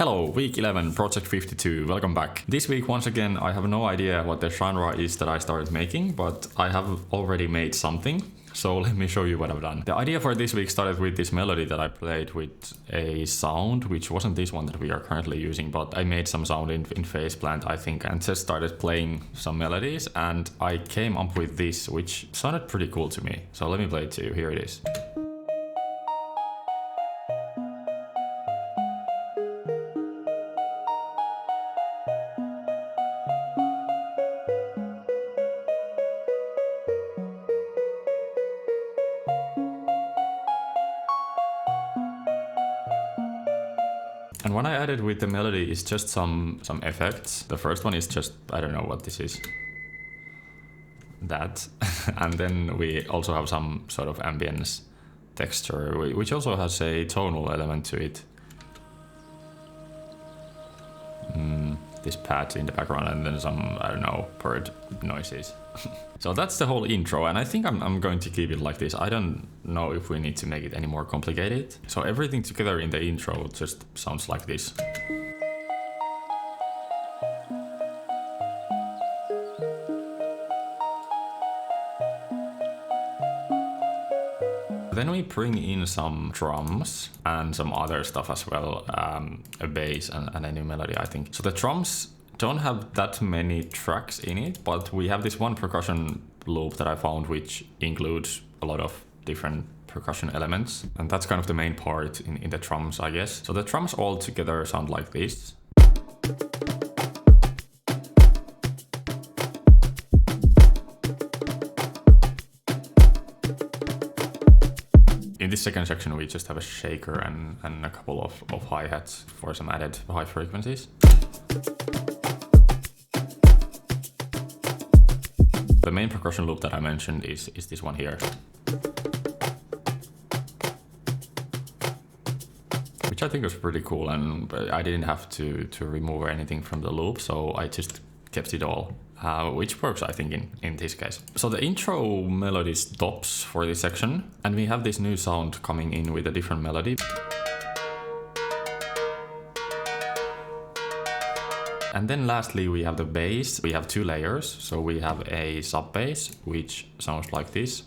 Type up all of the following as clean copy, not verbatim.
Hello, week 11, project 52, welcome back. This week, once again, I have no idea what the genre is that I started making, but I have already made something. So let me show you what I've done. The idea for this week started with this melody that I played with a sound, which wasn't this one that we are currently using, but I made some sound in Faceplant, I think, and just started playing some melodies, and I came up with this, which sounded pretty cool to me. So let me play it to you, here it is. And what I added with the melody is just some effects. The first one is just, I don't know what this is. That. And then we also have some sort of ambience texture, which also has a tonal element to it. This pad in the background and then some, I don't know, bird noises. So that's the whole intro, and I think I'm going to keep it like this. I don't know if we need to make it any more complicated. So everything together in the intro just sounds like this. Then we bring in some drums and some other stuff as well, a bass and a new melody, I think. So the drums don't have that many tracks in it, but we have this one percussion loop that I found which includes a lot of different percussion elements, and that's kind of the main part in the drums, I guess. So the drums all together sound like this. In this second section we just have a shaker and a couple of hi-hats for some added high frequencies. The main percussion loop that I mentioned is this one here, which I think was pretty cool, and I didn't have to remove anything from the loop, so I just kept it all. Which works, I think, in this case. So the intro melody stops for this section, and we have this new sound coming in with a different melody. And then lastly, we have the bass. We have two layers. So we have a sub bass, which sounds like this.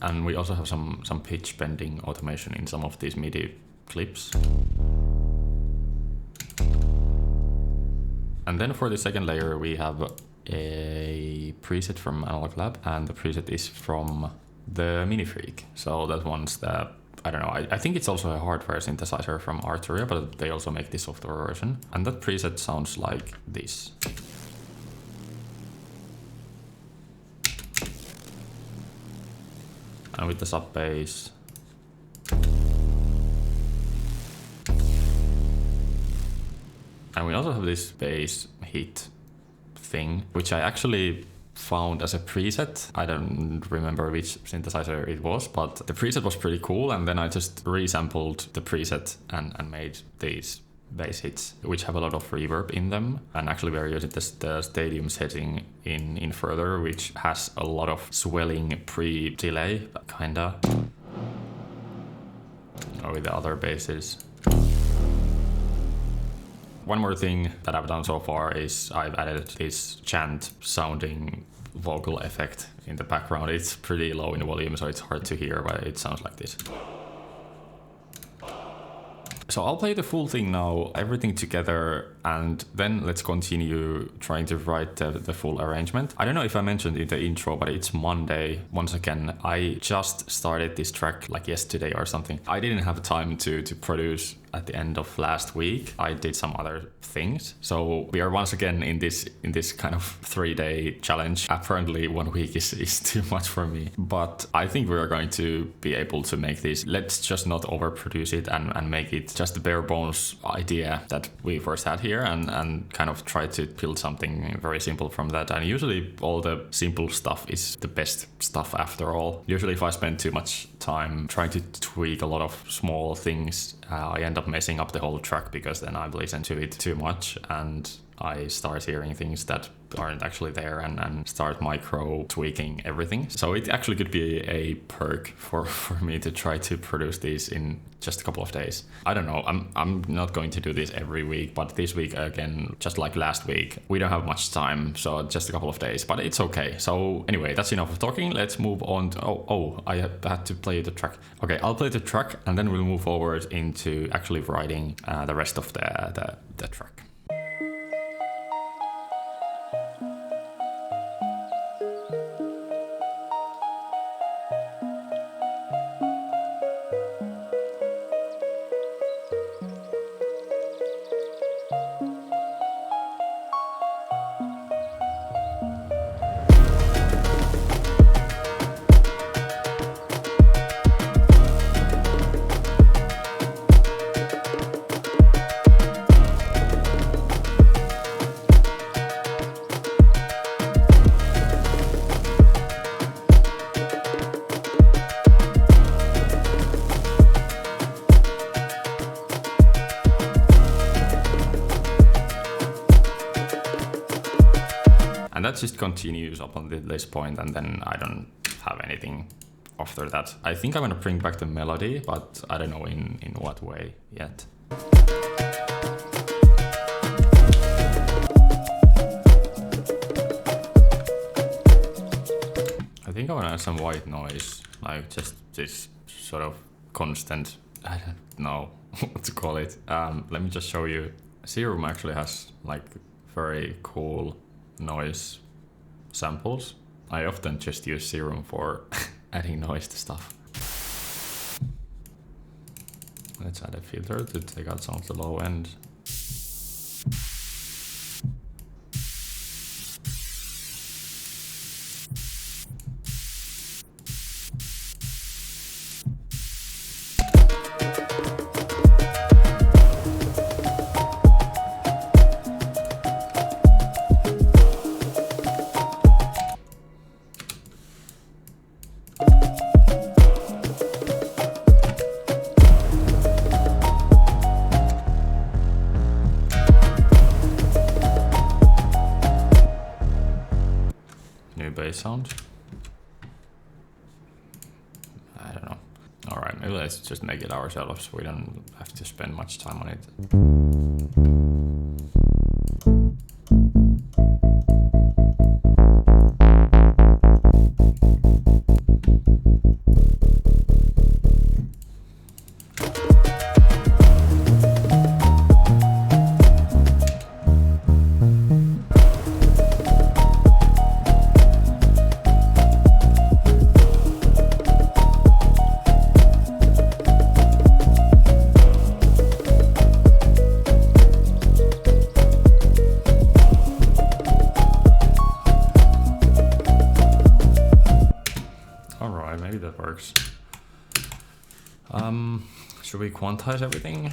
And we also have some pitch bending automation in some of these MIDI clips. And then for the second layer, we have a preset from Analog Lab, and the preset is from the Minifreak. So that one's the, I don't know, I think it's also a hardware synthesizer from Arturia, but they also make the software version. And that preset sounds like this. And with the sub bass. And we also have this bass hit thing, which I actually found as a preset. I don't remember which synthesizer it was, but the preset was pretty cool, and then I just resampled the preset and made these bass hits, which have a lot of reverb in them. And actually we are using the stadium setting in Further, which has a lot of swelling pre-delay, kinda, or with the other basses. One more thing that I've done so far is I've added this chant sounding vocal effect in the background. It's pretty low in volume, so it's hard to hear, but it sounds like this. So I'll play the full thing now, everything together, and then let's continue trying to write the full arrangement. I don't know if I mentioned in the intro, but it's Monday. Once again, I just started this track like yesterday or something. I didn't have time to produce at the end of last week. I did some other things. So we are once again in this kind of 3-day challenge. Apparently 1 week is too much for me, but I think we are going to be able to make this. Let's just not overproduce it and make it just the bare bones idea that we first had here, and kind of try to build something very simple from that. And usually all the simple stuff is the best stuff after all. Usually if I spend too much time trying to tweak a lot of small things, I end up messing up the whole track, because then I've listened to it too much and I start hearing things that aren't actually there and start micro tweaking everything. So it actually could be a perk for me to try to produce these in just a couple of days. I don't know, I'm not going to do this every week, but this week again, just like last week, we don't have much time, so just a couple of days, but it's okay. So anyway, that's enough of talking. Let's move on to, I had to play the track. Okay, I'll play the track and then we'll move forward into actually writing the rest of the track. And that just continues up on this point, and then I don't have anything after that. I think I'm gonna bring back the melody, but I don't know in what way yet. I think I wanna add some white noise, like just this sort of constant, I don't know what to call it. Let me just show you. Serum actually has like very cool noise samples. I often just use Serum for adding noise to stuff. Let's add a filter to take out some of the low end. Bass sound. I don't know. All right, maybe let's just make it ourselves. We don't have to spend much time on it. Maybe that works. Should we quantize everything?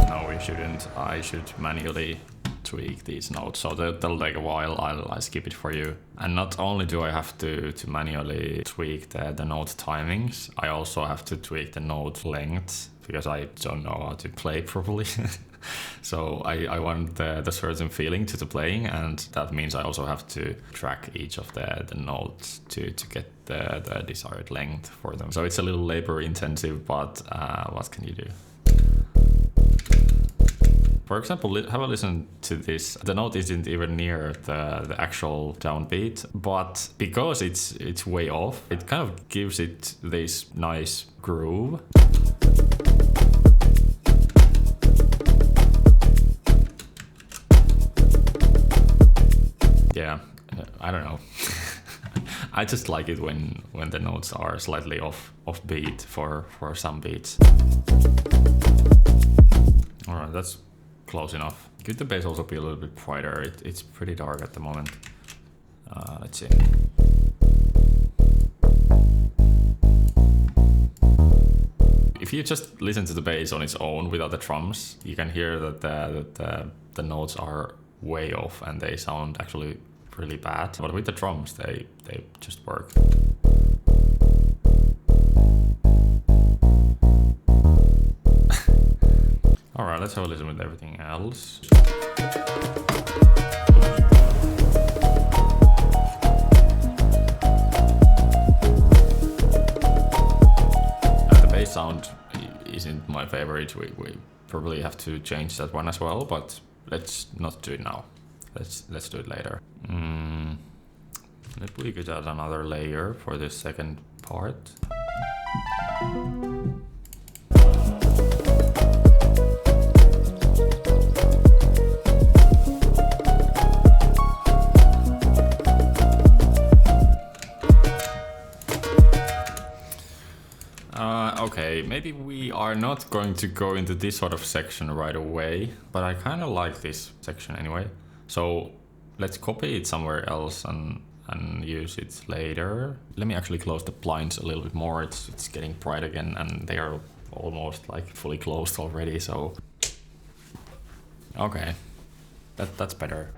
No, we shouldn't. I should manually tweak these notes, so that'll take a while. I'll skip it for you. And not only do I have to manually tweak the note timings, I also have to tweak the note length because I don't know how to play properly. So I want the certain feeling to the playing, and that means I also have to track each of the notes to get the desired length for them. So it's a little labor intensive, but what can you do? For example, have a listen to this. The note isn't even near the actual downbeat, but because it's way off, it kind of gives it this nice groove. Yeah, I don't know. I just like it when the notes are slightly off beat for some beats. All right, that's close enough. Could the bass also be a little bit brighter? It's pretty dark at the moment. Let's see. If you just listen to the bass on its own without the drums, you can hear that the notes are way off and they sound actually really bad. But with the drums, they just work. All right, let's have a listen with everything else. The bass sound isn't my favorite. We probably have to change that one as well, but let's not do it now. Let's do it later. Maybe we could add another layer for the second part. Okay, maybe we are not going to go into this sort of section right away, but I kind of like this section anyway. So let's copy it somewhere else and use it later. Let me actually close the blinds a little bit more. It's getting bright again, and they are almost like fully closed already. So okay, that's better.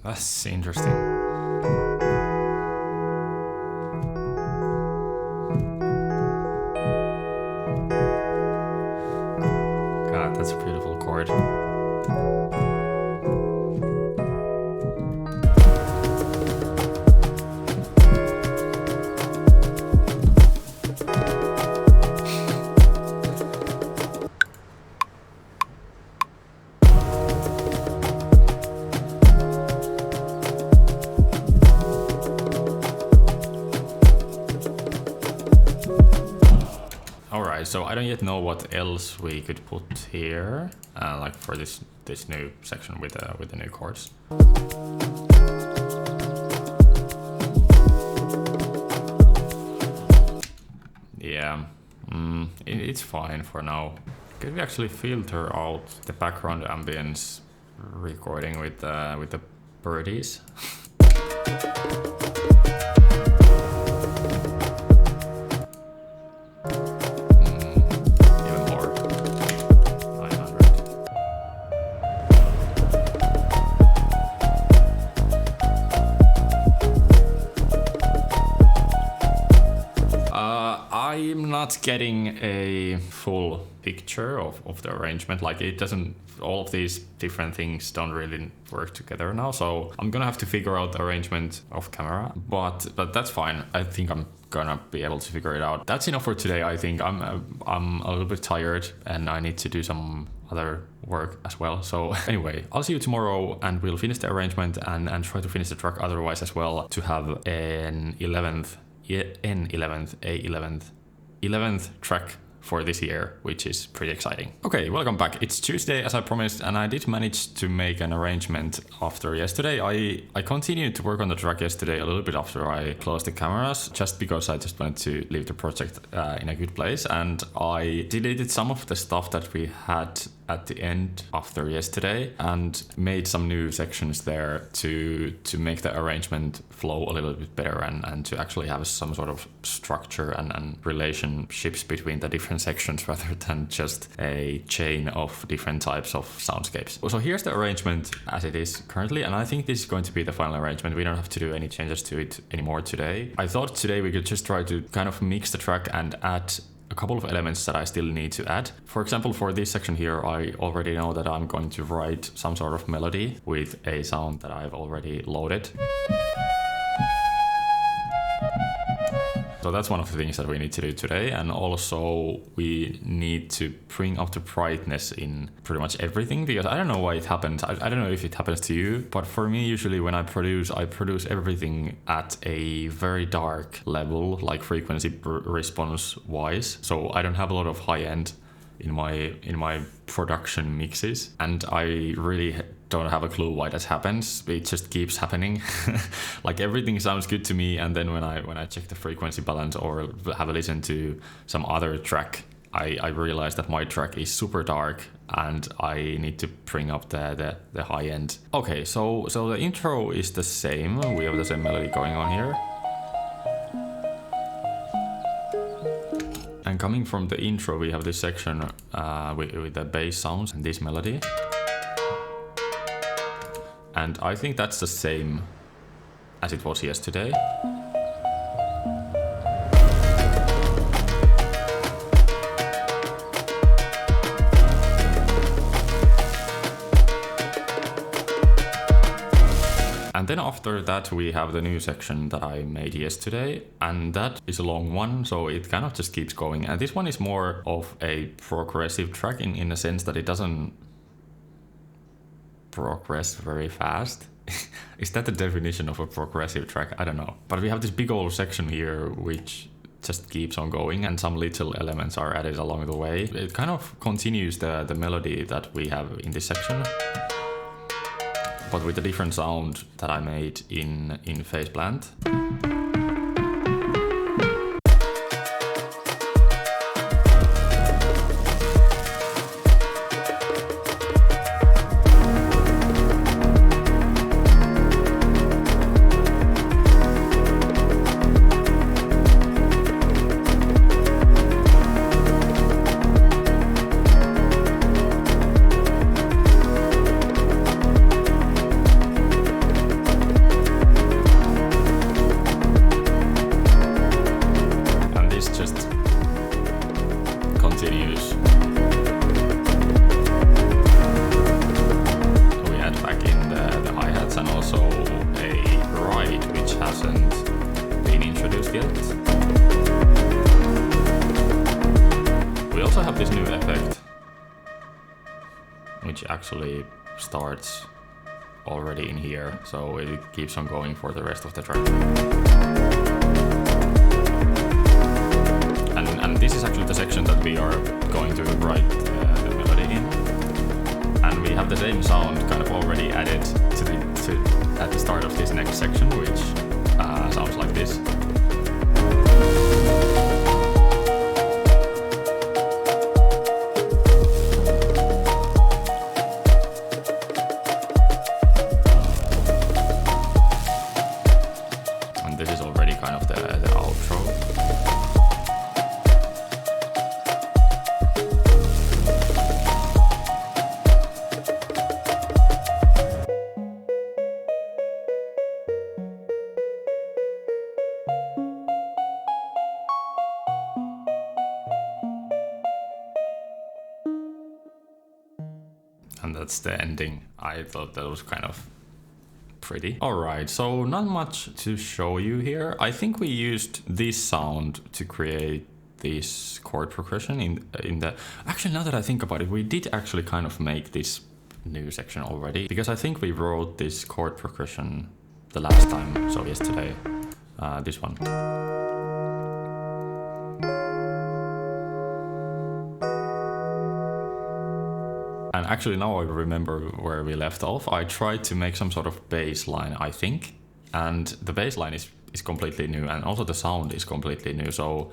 That's interesting. God, that's a beautiful chord. Alright, so I don't yet know what else we could put here, like for this new section with the new chords. Yeah, it's fine for now. Could we actually filter out the background ambience recording with the birdies? I'm not getting a full picture of the arrangement. Like it doesn't, all of these different things don't really work together now. So I'm gonna have to figure out the arrangement of camera, but that's fine. I think I'm gonna be able to figure it out. That's enough for today. I think I'm a little bit tired and I need to do some other work as well. So anyway, I'll see you tomorrow and we'll finish the arrangement and try to finish the track otherwise as well, to have an 11th track for this year, which is pretty exciting. Okay, welcome back. It's Tuesday as I promised, and I did manage to make an arrangement after yesterday. I continued to work on the track yesterday a little bit after I closed the cameras, just because I just wanted to leave the project in a good place, and I deleted some of the stuff that we had at the end after yesterday and made some new sections there to make the arrangement flow a little bit better and to actually have some sort of structure and relationships between the different sections rather than just a chain of different types of soundscapes. So here's the arrangement as it is currently, and I think this is going to be the final arrangement. We don't have to do any changes to it anymore today. I thought today we could just try to kind of mix the track and add a couple of elements that I still need to add. For example, for this section here, I already know that I'm going to write some sort of melody with a sound that I've already loaded. So that's one of the things that we need to do today. And also we need to bring up the brightness in pretty much everything, because I don't know why it happens. I don't know if it happens to you, but for me, usually when I produce everything at a very dark level, like frequency response wise. So I don't have a lot of high end in my production mixes, and I really don't have a clue why that happens. It just keeps happening. Like everything sounds good to me, and then when I check the frequency balance or have a listen to some other track, I realize that my track is super dark and I need to bring up the high end. Okay, so the intro is the same. We have the same melody going on here. And coming from the intro, we have this section with the bass sounds and this melody. And I think that's the same as it was yesterday. And then after that we have the new section that I made yesterday, and that is a long one, so it kind of just keeps going. And this one is more of a progressive track in a sense that it doesn't progress very fast. Is that the definition of a progressive track? I don't know. But we have this big old section here which just keeps on going, and some little elements are added along the way. It kind of continues the melody that we have in this section, but with a different sound that I made in Faceplant. Actually starts already in here, so it keeps on going for the rest of the track. And this is actually the section that we are going to write the melody in, and we have the same sound kind of already added at the start of this next section, which sounds like this. And that's the ending. I thought that was kind of pretty. Alright, so not much to show you here. I think we used this sound to create this chord progression in the... Actually, now that I think about it, we did actually kind of make this new section already, because I think we wrote this chord progression the last time, so yesterday, this one. And actually now I remember where we left off. I tried to make some sort of bass line, I think. And the bass line is completely new, and also the sound is completely new. So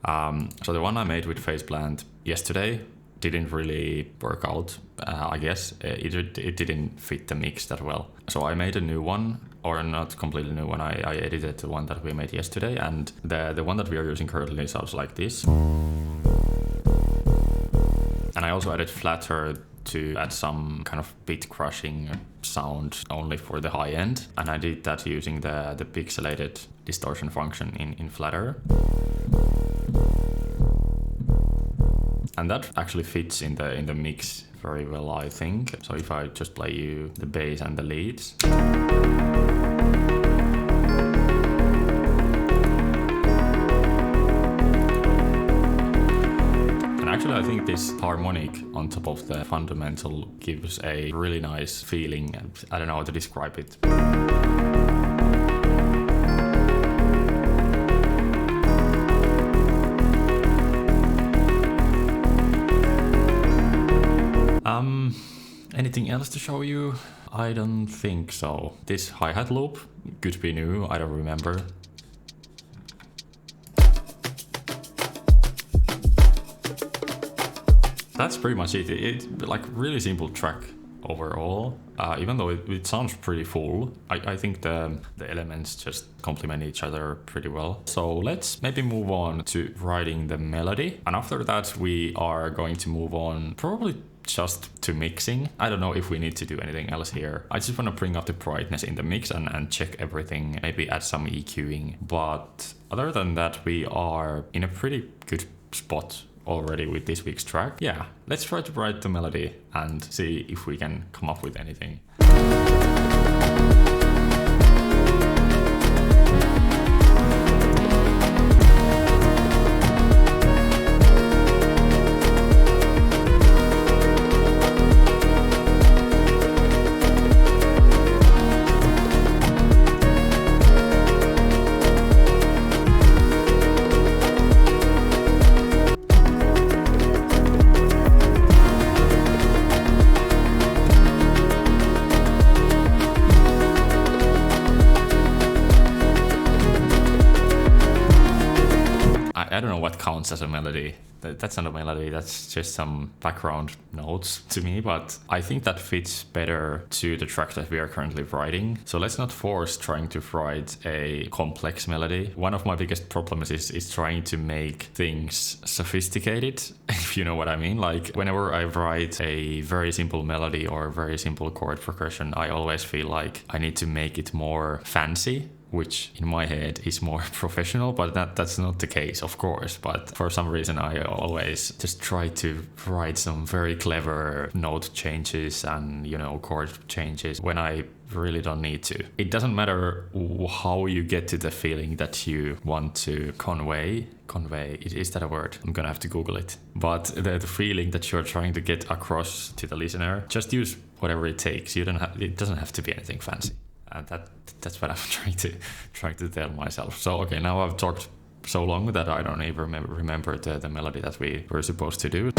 the one I made with Faceplant yesterday didn't really work out, I guess. It didn't fit the mix that well. So I made a new one, or not completely new one. I edited the one that we made yesterday, and the one that we are using currently sounds like this. And I also added flatter to add some kind of bit crushing sound only for the high end, and I did that using the pixelated distortion function in Flatter. And that actually fits in the mix very well, I think. So if I just play you the bass and the leads. Actually, I think this harmonic on top of the fundamental gives a really nice feeling. I don't know how to describe it. Anything else to show you? I don't think so. This hi-hat loop could be new, I don't remember. That's pretty much it. It's like really simple track overall. Even though it sounds pretty full, I think the elements just complement each other pretty well. So let's maybe move on to writing the melody. And after that, we are going to move on probably just to mixing. I don't know if we need to do anything else here. I just want to bring up the brightness in the mix and check everything, maybe add some EQing. But other than that, we are in a pretty good spot already with this week's track. Yeah, let's try to write the melody and see if we can come up with anything. I don't know what counts as a melody. That's not a melody, that's just some background notes to me, but I think that fits better to the track that we are currently writing. So let's not force trying to write a complex melody. One of my biggest problems is trying to make things sophisticated, if you know what I mean. Like whenever I write a very simple melody or a very simple chord progression, I always feel like I need to make it more fancy, which in my head is more professional, but that's not the case, of course. But for some reason, I always just try to write some very clever note changes and, you know, chord changes when I really don't need to. It doesn't matter how you get to the feeling that you want to convey. Is that a word? I'm gonna have to Google it. But the feeling that you're trying to get across to the listener, just use whatever it takes. It doesn't have to be anything fancy. That's what I'm trying to tell myself. So okay, now I've talked so long that I don't even remember the melody that we were supposed to do.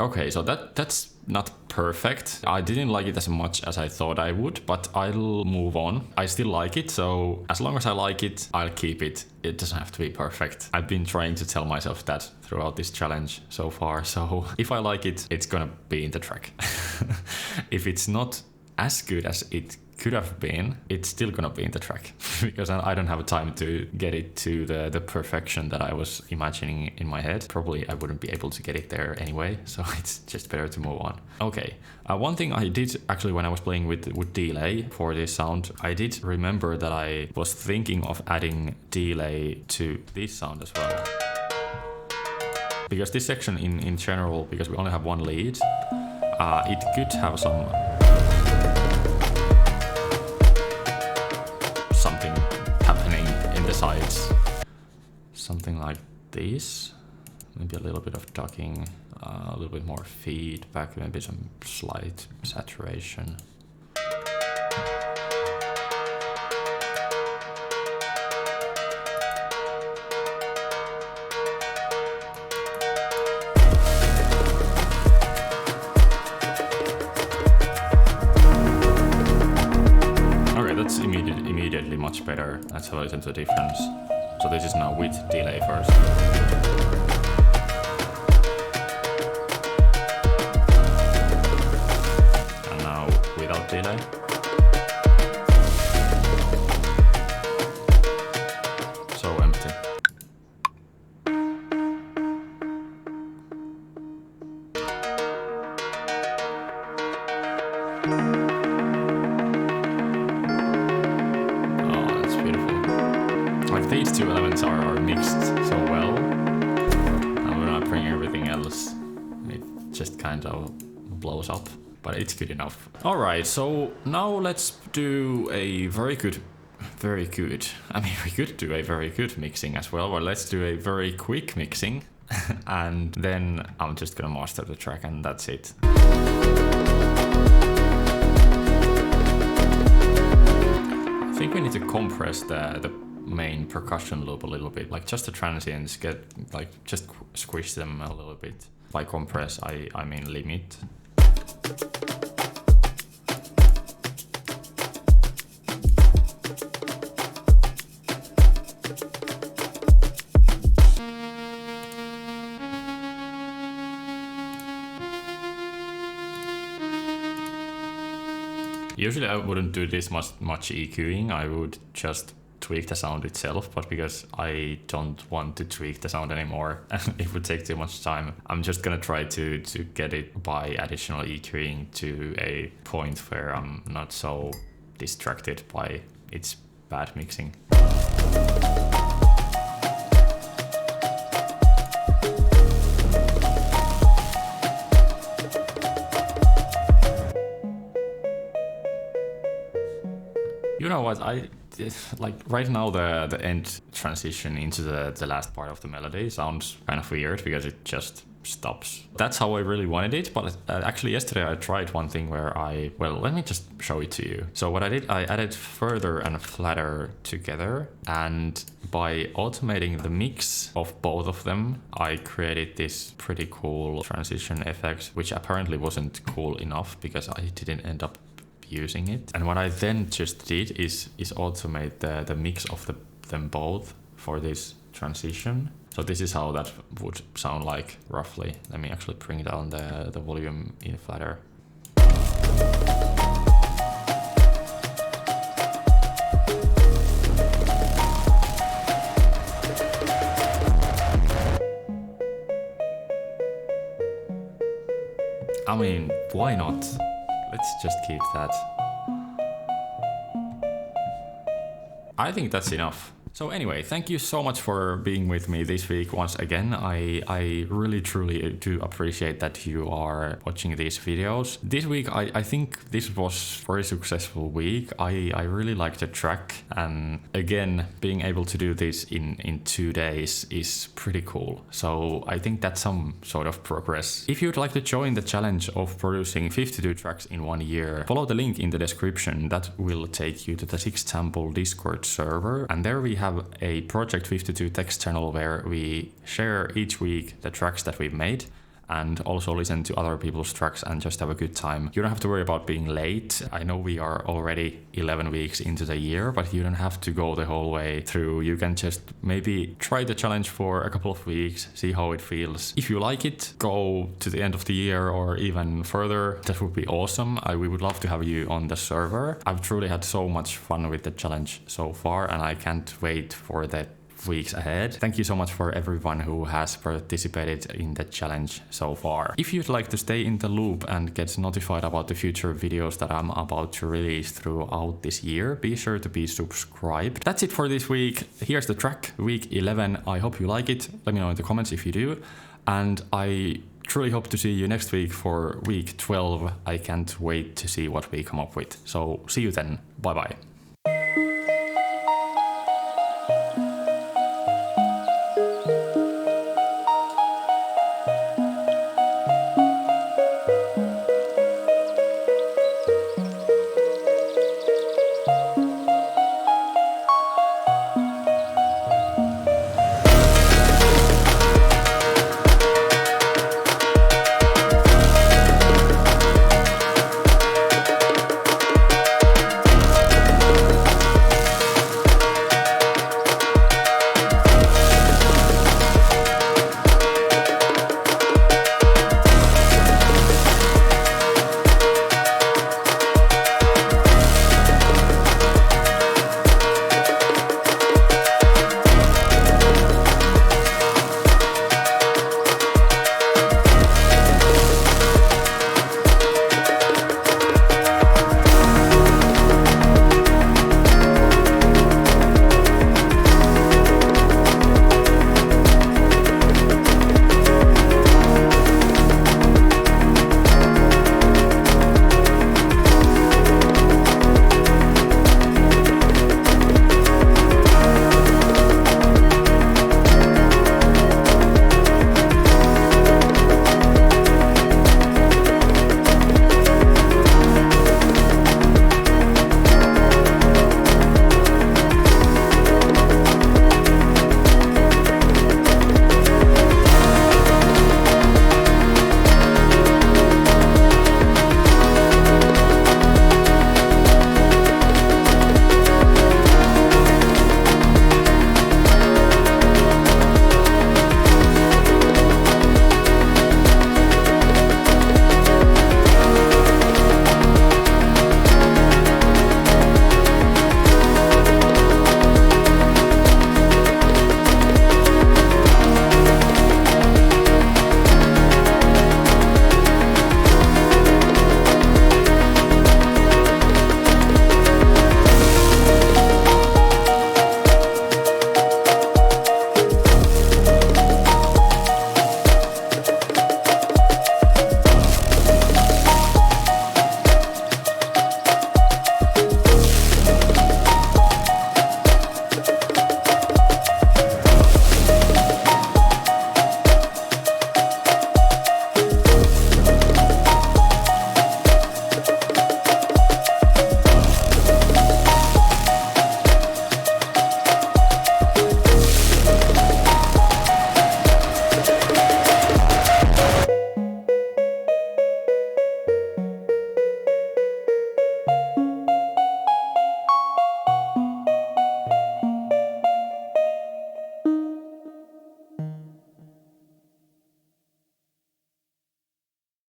Okay, so that's not perfect. I didn't like it as much as I thought I would, but I'll move on. I still like it, so as long as I like it, I'll keep it. It doesn't have to be perfect. I've been trying to tell myself that throughout this challenge so far, so if I like it, it's gonna be in the track. If it's not as good as it could have been, it's still gonna be in the track because I don't have time to get it to the perfection that I was imagining in my head. Probably I wouldn't be able to get it there anyway, so it's just better to move on. Okay, one thing I did actually when I was playing with delay for this sound, I did remember that I was thinking of adding delay to this sound as well. Because this section in general, because we only have one lead, it could have something happening in the sides. Something like this. Maybe a little bit of ducking, a little bit more feedback, maybe some slight saturation. Immediately much better. Let's have a listen to the difference. So this is now with delay first. And now without delay. So empty. These two elements are mixed so well, and when I bring everything else, it just kind of blows up, but it's good enough. Alright, so now let's do a very good, I mean, we could do a very good mixing as well, but let's do a very quick mixing. and then I'm just gonna master the track and that's it. I think we need to compress the main percussion loop a little bit, like just the transients, just squish them a little bit. By compress, I mean limit. Usually I wouldn't do this much EQing, I would just tweak the sound itself, but because I don't want to tweak the sound anymore, it would take too much time, I'm just gonna try to get it by additional EQing to a point where I'm not so distracted by its bad mixing. You know what, like right now the end transition into the last part of the melody sounds kind of weird because it just stops. That's how I really wanted it, but actually yesterday I tried one thing where let me just show it to you. So what I did, I added further and flatter together, and by automating the mix of both of them, I created this pretty cool transition effect, which apparently wasn't cool enough because I didn't end up using it. And what I then just did is automate the mix of them both for this transition. So this is how that would sound like roughly. Let me actually bring down the volume in flatter. I mean, why not? Let's just keep that. I think that's enough. So anyway, thank you so much for being with me this week once again. I really truly do appreciate that you are watching these videos. This week I think this was a very successful week. I really like the track, and again being able to do this in 2 days is pretty cool. So I think that's some sort of progress. If you'd like to join the challenge of producing 52 tracks in 1 year, follow the link in the description. That will take you to the Six Sample Discord server, and there we have a Project 52 text channel where we share each week the tracks that we've made and also listen to other people's tracks and just have a good time. You don't have to worry about being late. I know we are already 11 weeks into the year, but you don't have to go the whole way through. You can just maybe try the challenge for a couple of weeks, see how it feels. If you like it, go to the end of the year or even further. That would be awesome. We would love to have you on the server. I've truly had so much fun with the challenge so far, and I can't wait for that weeks ahead. Thank you so much for everyone who has participated in the challenge so far. If you'd like to stay in the loop and get notified about the future videos that I'm about to release throughout this year, be sure to be subscribed. That's it for this week. Here's the track, week 11. I hope you like it. Let me know in the comments if you do. And I truly hope to see you next week for week 12. I can't wait to see what we come up with. So see you then. Bye bye.